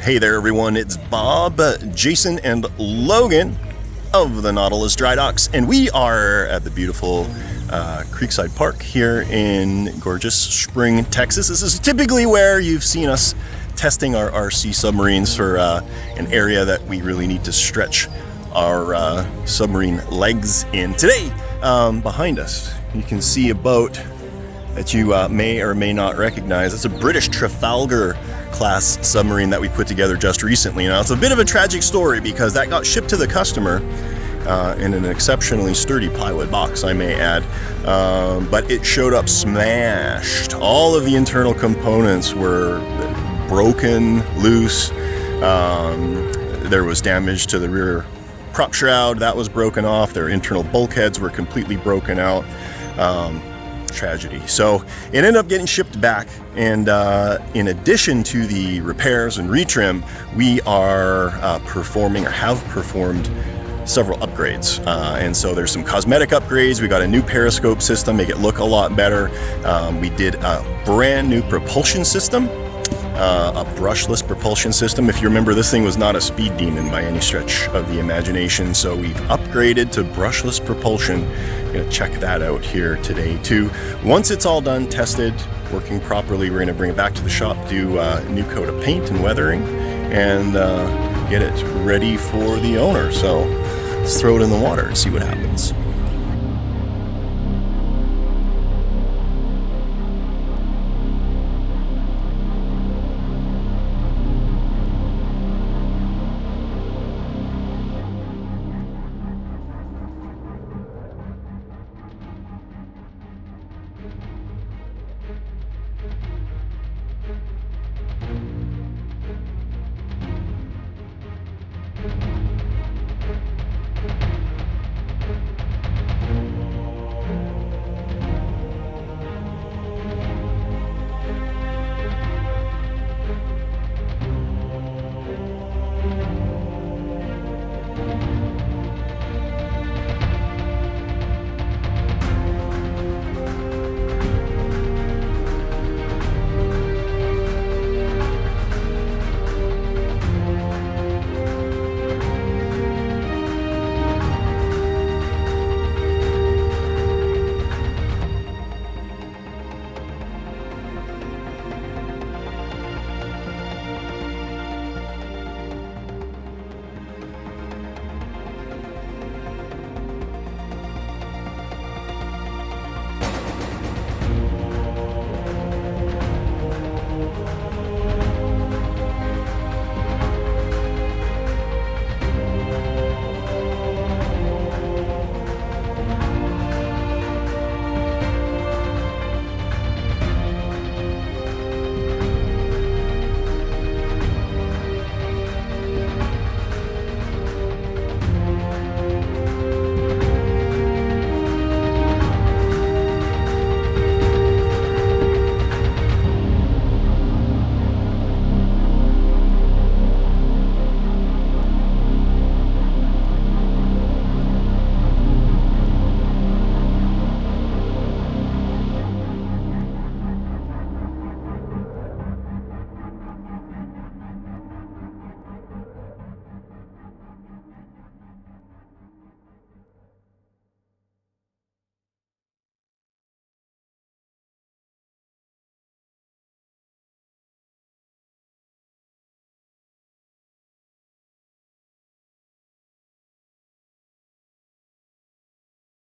Hey there everyone, it's Bob, Jason, and Logan of the Nautilus Drydocks, and we are at the beautiful Creekside Park here in gorgeous Spring, Texas. This is typically where you've seen us testing our RC submarines for an area that we really need to stretch our submarine legs in. Today, behind us, you can see a boat that you may or may not recognize. It's a British Trafalgar class submarine that we put together just recently. Now, it's a bit of a tragic story because that got shipped to the customer in an exceptionally sturdy plywood box, I may add, but it showed up smashed. All of the internal components were broken, loose. There was damage to the rear prop shroud that was broken off. Their internal bulkheads were completely broken out. Tragedy. So it ended up getting shipped back, and in addition to the repairs and retrim, we are performing or have performed several upgrades, and so there's some cosmetic upgrades. We got a new periscope system, make it look a lot better. We did a brand new propulsion system, a brushless propulsion system. If you remember, this thing was not a speed demon by any stretch of the imagination, so we've upgraded to brushless propulsion. I'm going to check that out here today too. Once it's all done, tested, working properly, we're going to bring it back to the shop, do a new coat of paint and weathering, and get it ready for the owner. So let's throw it in the water and see what happens.